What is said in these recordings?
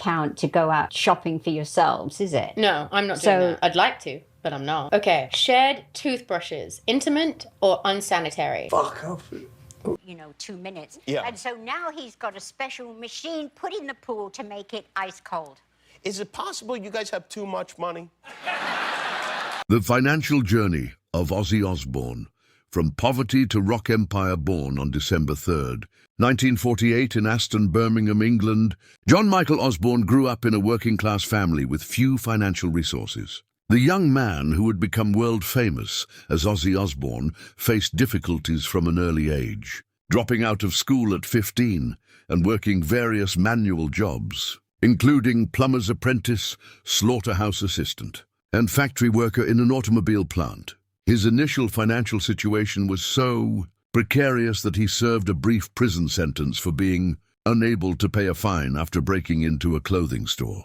count to go out shopping for yourselves, is it? No, I'm not doing that. I'd like to, but I'm not. Okay, shared toothbrushes, intimate or unsanitary? Fuck off. 2 minutes. Yeah. And so now he's got a special machine put in the pool to make it ice cold. Is it possible you guys have too much money? The financial journey of Ozzy Osbourne, from poverty to rock empire born on December 3rd, 1948 in Aston, Birmingham, England. John Michael Osbourne grew up in a working-class family with few financial resources. The young man who would become world famous as Ozzy Osbourne faced difficulties from an early age, dropping out of school at 15 and working various manual jobs, including plumber's apprentice, slaughterhouse assistant, and factory worker in an automobile plant. His initial financial situation was so precarious that he served a brief prison sentence for being unable to pay a fine after breaking into a clothing store.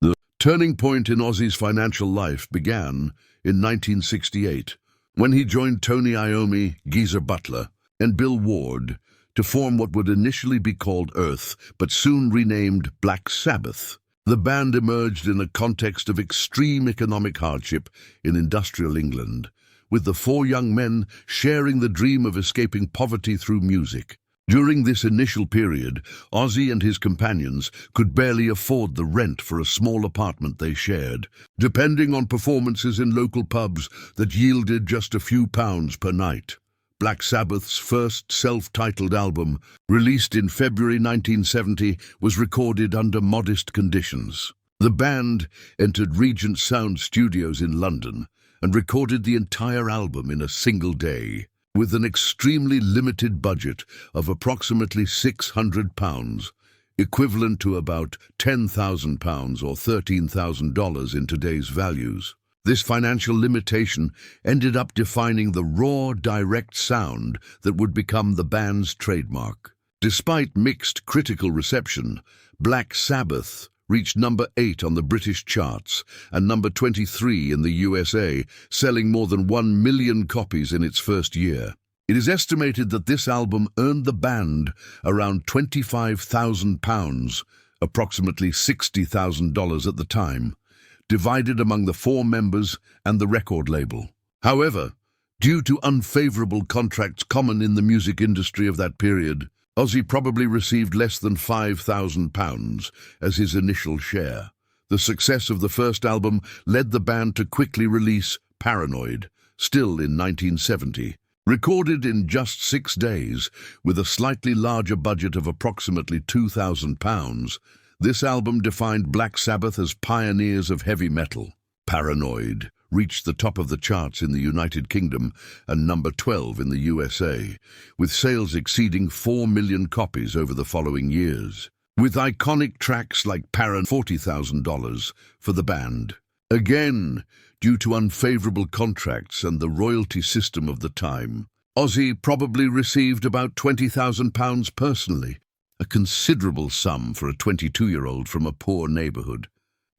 The turning point in Ozzy's financial life began in 1968, when he joined Tony Iommi, Geezer Butler, and Bill Ward to form what would initially be called Earth, but soon renamed Black Sabbath. The band emerged in a context of extreme economic hardship in industrial England, with the four young men sharing the dream of escaping poverty through music. During this initial period, Ozzy and his companions could barely afford the rent for a small apartment they shared, depending on performances in local pubs that yielded just a few pounds per night. Black Sabbath's first self-titled album, released in February 1970, was recorded under modest conditions. The band entered Regent Sound Studios in London and recorded the entire album in a single day, with an extremely limited budget of approximately £600, equivalent to about £10,000 or $13,000 in today's values. This financial limitation ended up defining the raw, direct sound that would become the band's trademark. Despite mixed critical reception, Black Sabbath reached number 8 on the British charts and number 23 in the USA, selling more than 1 million copies in its first year. It is estimated that this album earned the band around £25,000, approximately $60,000 at the time, divided among the 4 members and the record label. However, due to unfavorable contracts common in the music industry of that period, Ozzy probably received less than £5,000 as his initial share. The success of the first album led the band to quickly release Paranoid, still in 1970. Recorded in just 6 days, with a slightly larger budget of approximately £2,000, this album defined Black Sabbath as pioneers of heavy metal. Paranoid reached the top of the charts in the United Kingdom and number 12 in the USA, with sales exceeding 4 million copies over the following years, with iconic tracks like $40,000 for the band. Again, due to unfavorable contracts and the royalty system of the time, Ozzy probably received about £20,000 personally, a considerable sum for a 22-year-old from a poor neighborhood,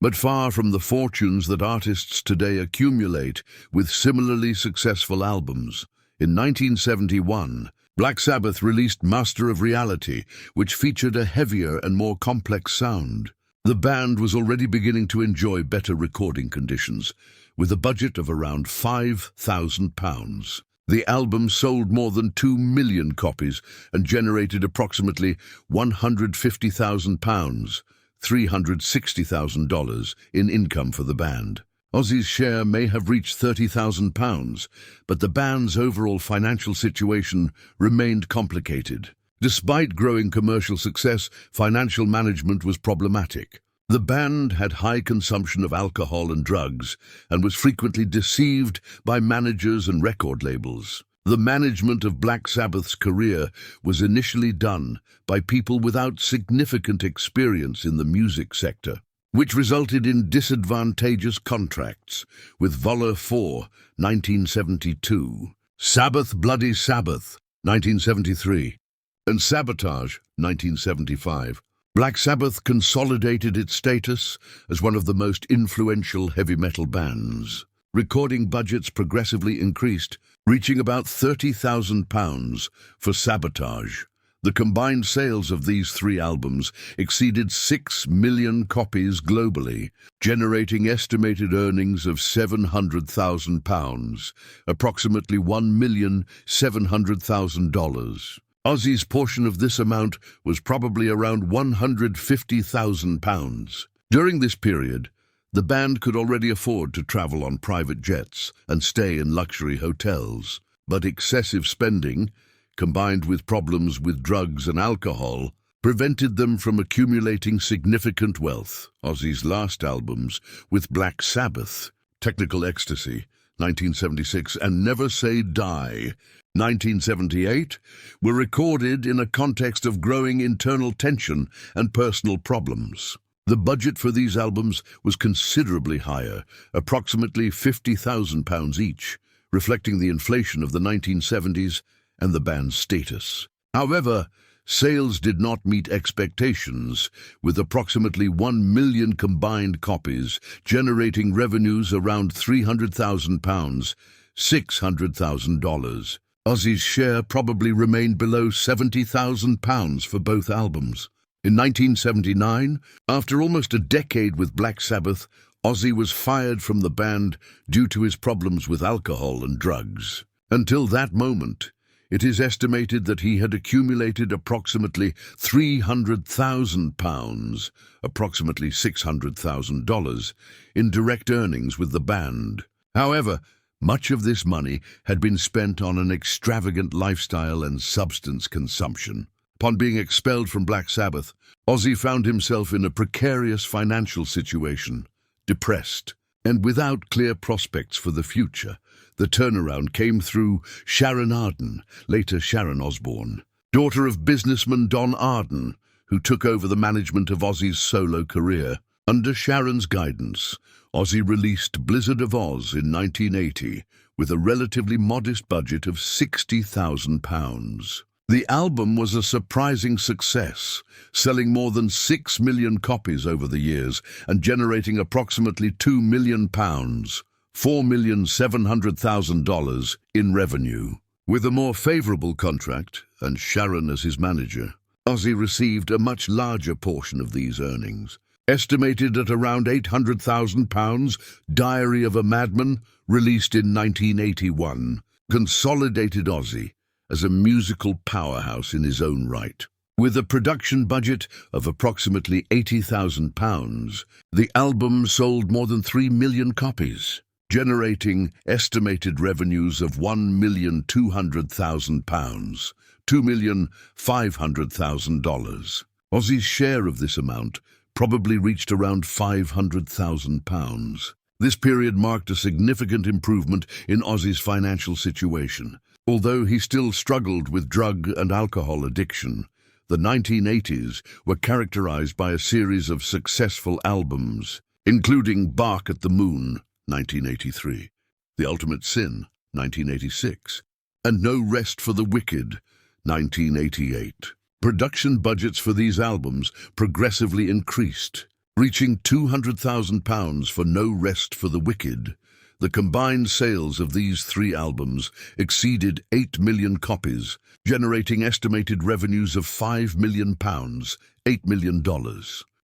but far from the fortunes that artists today accumulate with similarly successful albums. In 1971, Black Sabbath released Master of Reality, which featured a heavier and more complex sound. The band was already beginning to enjoy better recording conditions, with a budget of around £5,000. The album sold more than 2 million copies and generated approximately £150,000, $360,000 in income for the band. Ozzy's share may have reached £30,000, but the band's overall financial situation remained complicated. Despite growing commercial success, financial management was problematic. The band had high consumption of alcohol and drugs and was frequently deceived by managers and record labels. The management of Black Sabbath's career was initially done by people without significant experience in the music sector, which resulted in disadvantageous contracts with Voller 4, 1972, Sabbath Bloody Sabbath, 1973, and Sabotage, 1975. Black Sabbath consolidated its status as one of the most influential heavy metal bands. Recording budgets progressively increased, reaching about £30,000 for Sabotage, The combined sales of these three albums exceeded 6 million copies globally, generating estimated earnings of £700,000, approximately $1,700,000. Ozzy's portion of this amount was probably around £150,000. During this period, the band could already afford to travel on private jets and stay in luxury hotels, but excessive spending, combined with problems with drugs and alcohol, prevented them from accumulating significant wealth. Ozzy's last albums, with Black Sabbath, Technical Ecstasy, 1976, and Never Say Die, 1978, were recorded in a context of growing internal tension and personal problems. The budget for these albums was considerably higher, approximately £50,000 each, reflecting the inflation of the 1970s and the band's status. However, sales did not meet expectations, with approximately 1 million combined copies, generating revenues around £300,000, $600,000. Ozzy's share probably remained below £70,000 for both albums. In 1979, after almost a decade with Black Sabbath, Ozzy was fired from the band due to his problems with alcohol and drugs. Until that moment, it is estimated that he had accumulated approximately £300,000, approximately $600,000, in direct earnings with the band. However, much of this money had been spent on an extravagant lifestyle and substance consumption. Upon being expelled from Black Sabbath, Ozzy found himself in a precarious financial situation, depressed, and without clear prospects for the future. The turnaround came through Sharon Arden, later Sharon Osbourne, daughter of businessman Don Arden, who took over the management of Ozzy's solo career. Under Sharon's guidance, Ozzy released Blizzard of Oz in 1980 with a relatively modest budget of £60,000. The album was a surprising success, selling more than 6 million copies over the years and generating approximately £2 million, $4,700,000 in revenue. With a more favorable contract and Sharon as his manager, Ozzy received a much larger portion of these earnings. Estimated at around £800,000, Diary of a Madman, released in 1981, consolidated Ozzy as a musical powerhouse in his own right. With a production budget of approximately £80,000, the album sold more than 3 million copies, generating estimated revenues of £1,200,000, $2,500,000. Ozzy's share of this amount probably reached around £500,000. This period marked a significant improvement in Ozzy's financial situation. Although he still struggled with drug and alcohol addiction, the 1980s were characterized by a series of successful albums, including Bark at the Moon, 1983, The Ultimate Sin, 1986, and No Rest for the Wicked, 1988. Production budgets for these albums progressively increased, reaching £200,000 for No Rest for the Wicked. The combined sales of these three albums exceeded 8 million copies, generating estimated revenues of £5 million, $8 million.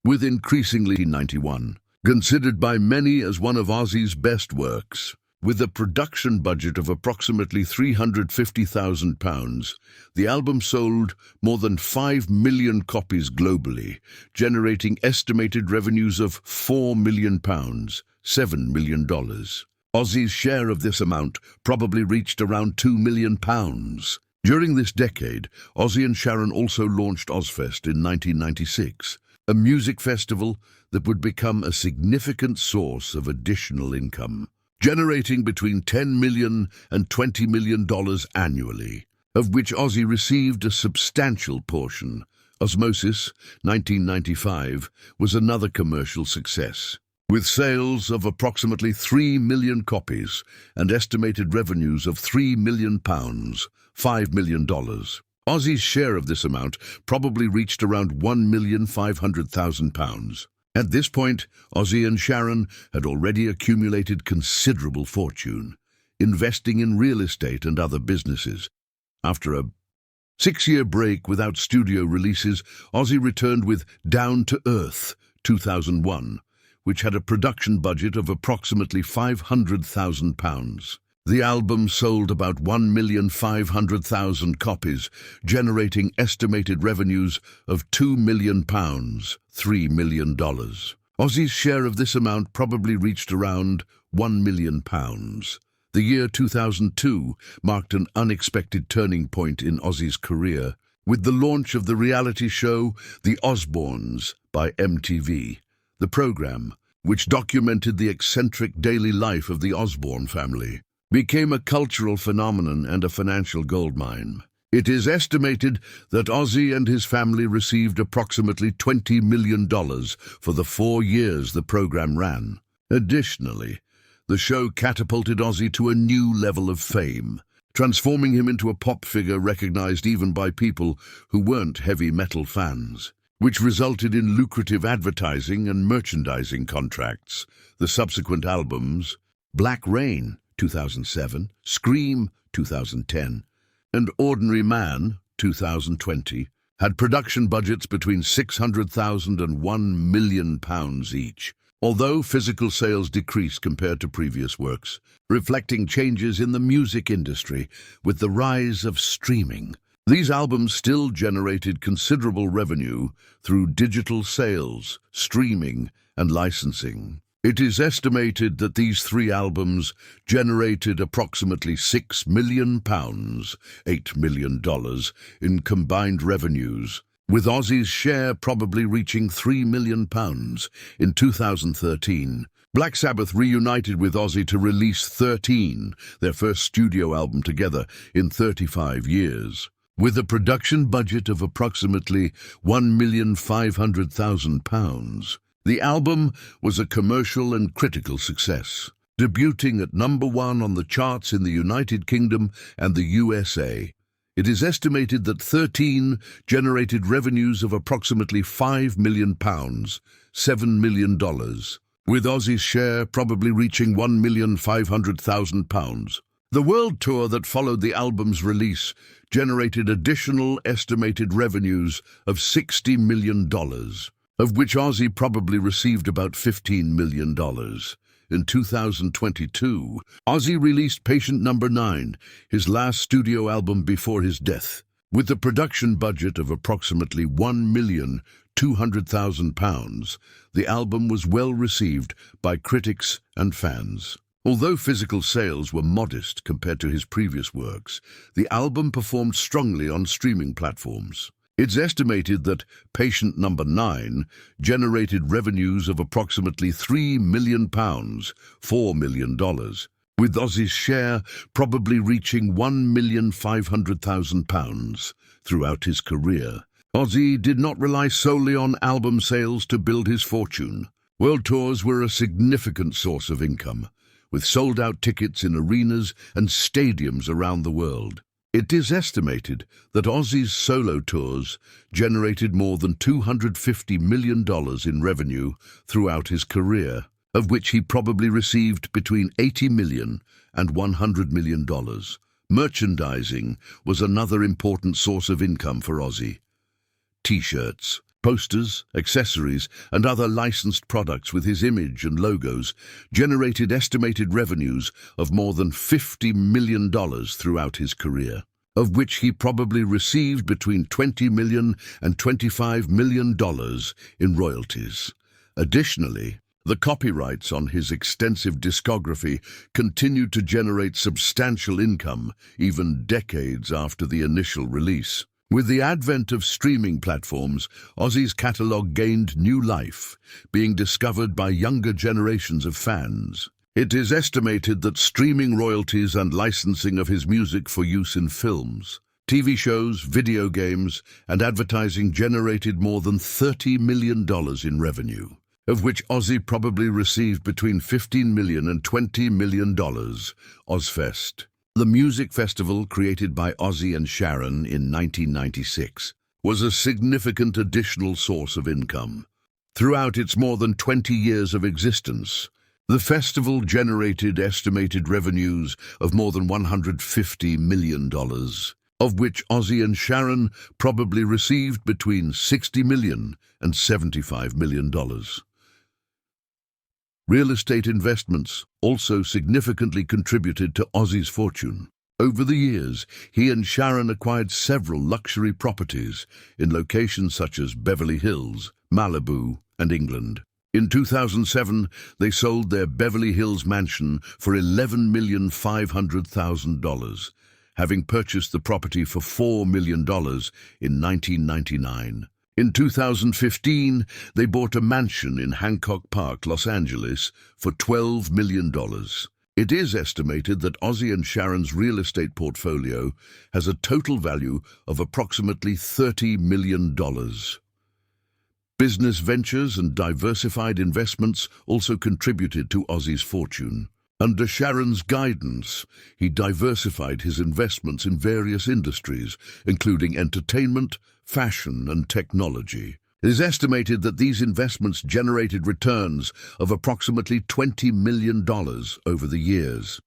With increasingly 91, considered by many as one of Ozzy's best works. With a production budget of approximately £350,000, the album sold more than 5 million copies globally, generating estimated revenues of £4 million, $7 million. Ozzy's share of this amount probably reached around £2 million. During this decade, Ozzy and Sharon also launched Ozzfest in 1996, a music festival that would become a significant source of additional income, generating between $10 million and $20 million annually, of which Ozzy received a substantial portion. Osmosis, 1995, was another commercial success, with sales of approximately 3 million copies and estimated revenues of £3 million, $5 million. Ozzy's share of this amount probably reached around £1,500,000. At this point, Ozzy and Sharon had already accumulated considerable fortune, investing in real estate and other businesses. After a 6-year break without studio releases, Ozzy returned with Down to Earth 2001, which had a production budget of approximately £500,000. The album sold about 1,500,000 copies, generating estimated revenues of £2 million, $3 million. Ozzy's share of this amount probably reached around £1 million. The year 2002 marked an unexpected turning point in Ozzy's career, with the launch of the reality show The Osbournes by MTV. The program, which documented the eccentric daily life of the Osbourne family, became a cultural phenomenon and a financial goldmine. It is estimated that Ozzy and his family received approximately $20 million for the 4 years the program ran. Additionally, the show catapulted Ozzy to a new level of fame, transforming him into a pop figure recognized even by people who weren't heavy metal fans, which resulted in lucrative advertising and merchandising contracts. The subsequent albums, Black Rain, 2007, Scream, 2010, and Ordinary Man, 2020, had production budgets between £600,000 and £1 million each, although physical sales decreased compared to previous works, reflecting changes in the music industry with the rise of streaming. These albums still generated considerable revenue through digital sales, streaming, and licensing. It is estimated that these 3 albums generated approximately £6 million, $8 million in combined revenues, with Ozzy's share probably reaching £3 million. In 2013, Black Sabbath reunited with Ozzy to release 13, their first studio album together in 35 years. With a production budget of approximately £1,500,000, the album was a commercial and critical success, debuting at #1 on the charts in the United Kingdom and the USA. It is estimated that 13 generated revenues of approximately £5 million, $7 million, with Ozzy's share probably reaching £1,500,000. The world tour that followed the album's release generated additional estimated revenues of $60 million, of which Ozzy probably received about $15 million. In 2022, Ozzy released Patient Number 9, his last studio album before his death. With a production budget of approximately £1,200,000, the album was well received by critics and fans. Although physical sales were modest compared to his previous works, the album performed strongly on streaming platforms. It's estimated that Patient Number 9 generated revenues of approximately £3 million, $4 million, with Ozzy's share probably reaching £1,500,000 throughout his career. Ozzy did not rely solely on album sales to build his fortune. World tours were a significant source of income, with sold-out tickets in arenas and stadiums around the world. It is estimated that Ozzy's solo tours generated more than $250 million in revenue throughout his career, of which he probably received between $80 million and $100 million. Merchandising was another important source of income for Ozzy. T-shirts, posters, accessories, and other licensed products with his image and logos generated estimated revenues of more than $50 million throughout his career, of which he probably received between $20 million and $25 million in royalties. Additionally, the copyrights on his extensive discography continued to generate substantial income even decades after the initial release. With the advent of streaming platforms, Ozzy's catalogue gained new life, being discovered by younger generations of fans. It is estimated that streaming royalties and licensing of his music for use in films, TV shows, video games, and advertising generated more than $30 million in revenue, of which Ozzy probably received between $15 million and $20 million. Ozzfest, the music festival created by Ozzy and Sharon in 1996, was a significant additional source of income. Throughout its more than 20 years of existence, the festival generated estimated revenues of more than $150 million. of which Ozzy and Sharon probably received between $60 million and $75 million. Real estate investments also significantly contributed to Ozzy's fortune. Over the years, he and Sharon acquired several luxury properties in locations such as Beverly Hills, Malibu, and England. In 2007, they sold their Beverly Hills mansion for $11,500,000, having purchased the property for $4 million in 1999. In 2015, they bought a mansion in Hancock Park, Los Angeles, for $12 million. It is estimated that Ozzy and Sharon's real estate portfolio has a total value of approximately $30 million. Business ventures and diversified investments also contributed to Ozzy's fortune. Under Sharon's guidance, he diversified his investments in various industries, including entertainment, fashion, and technology. It is estimated that these investments generated returns of approximately $20 million over the years.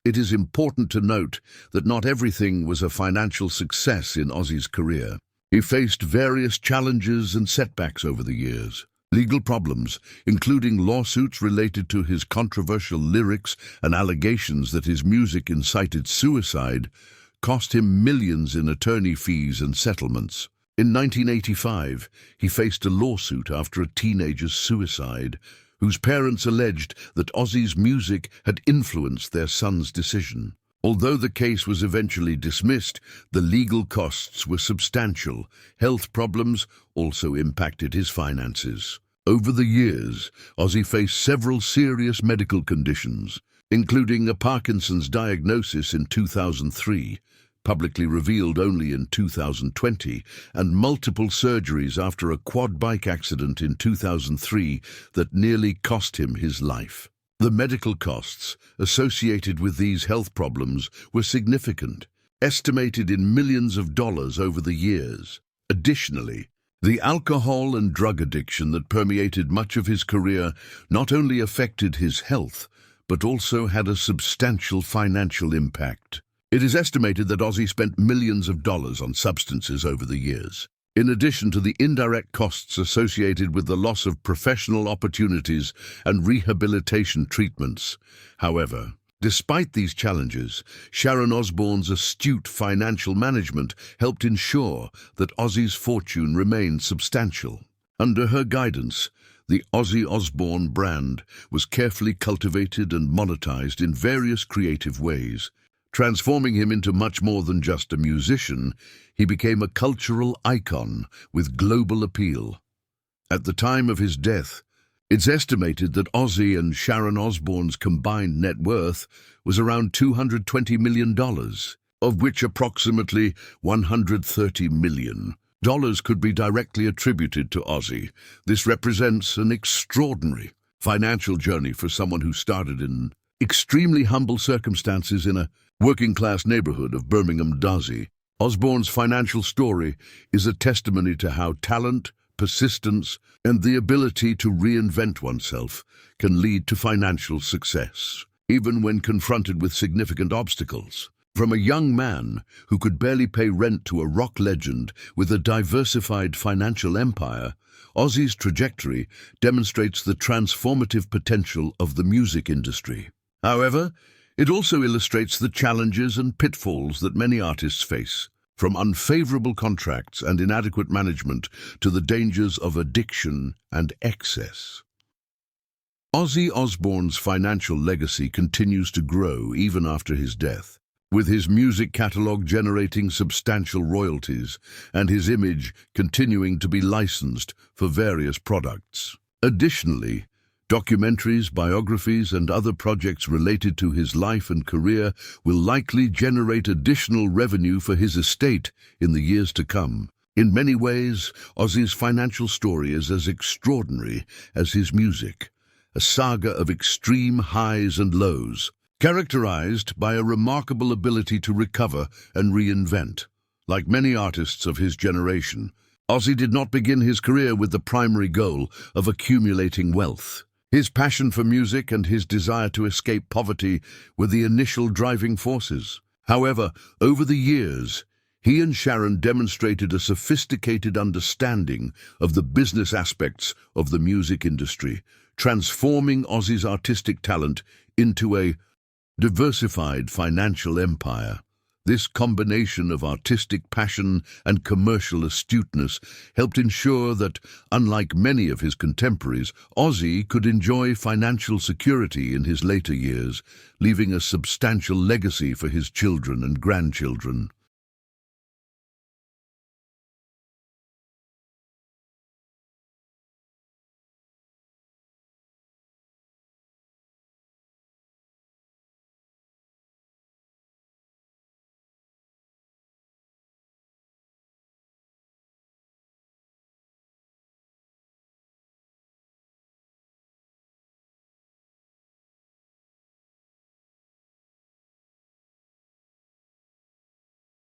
It is important to note that not everything was a financial success in Ozzy's career. He faced various challenges and setbacks over the years. Legal problems, including lawsuits related to his controversial lyrics and allegations that his music incited suicide, cost him millions in attorney fees and settlements. In 1985, he faced a lawsuit after a teenager's suicide, whose parents alleged that Ozzy's music had influenced their son's decision. Although the case was eventually dismissed, the legal costs were substantial. Health problems also impacted his finances. Over the years, Ozzy faced several serious medical conditions, including a Parkinson's diagnosis in 2003, publicly revealed only in 2020, and multiple surgeries after a quad bike accident in 2003 that nearly cost him his life. The medical costs associated with these health problems were significant, estimated in millions of dollars over the years. Additionally, the alcohol and drug addiction that permeated much of his career not only affected his health, but also had a substantial financial impact. It is estimated that Ozzy spent millions of dollars on substances over the years. In addition to the indirect costs associated with the loss of professional opportunities and rehabilitation treatments. However, despite these challenges, Sharon Osbourne's astute financial management helped ensure that Ozzy's fortune remained substantial. Under her guidance, the Ozzy Osbourne brand was carefully cultivated and monetized in various creative ways. Transforming him into much more than just a musician, he became a cultural icon with global appeal. At the time of his death, it's estimated that Ozzy and Sharon Osbourne's combined net worth was around $220 million, of which approximately $130 million could be directly attributed to Ozzy. This represents an extraordinary financial journey for someone who started in extremely humble circumstances in a working-class neighborhood of Birmingham, Ozzy. Osbourne's financial story is a testimony to how talent, persistence, and the ability to reinvent oneself can lead to financial success, even when confronted with significant obstacles. From a young man who could barely pay rent to a rock legend with a diversified financial empire, Ozzy's trajectory demonstrates the transformative potential of the music industry. However, it also illustrates the challenges and pitfalls that many artists face, from unfavorable contracts and inadequate management to the dangers of addiction and excess. Ozzy Osbourne's financial legacy continues to grow even after his death, with his music catalogue generating substantial royalties and his image continuing to be licensed for various products. Additionally, documentaries, biographies, and other projects related to his life and career will likely generate additional revenue for his estate in the years to come. In many ways, Ozzy's financial story is as extraordinary as his music, a saga of extreme highs and lows, characterized by a remarkable ability to recover and reinvent. Like many artists of his generation, Ozzy did not begin his career with the primary goal of accumulating wealth. His passion for music and his desire to escape poverty were the initial driving forces. However, over the years, He and Sharon demonstrated a sophisticated understanding of the business aspects of the music industry, transforming Ozzy's artistic talent into a diversified financial empire. This combination of artistic passion and commercial astuteness helped ensure that, unlike many of his contemporaries, Ozzy could enjoy financial security in his later years, leaving a substantial legacy for his children and grandchildren.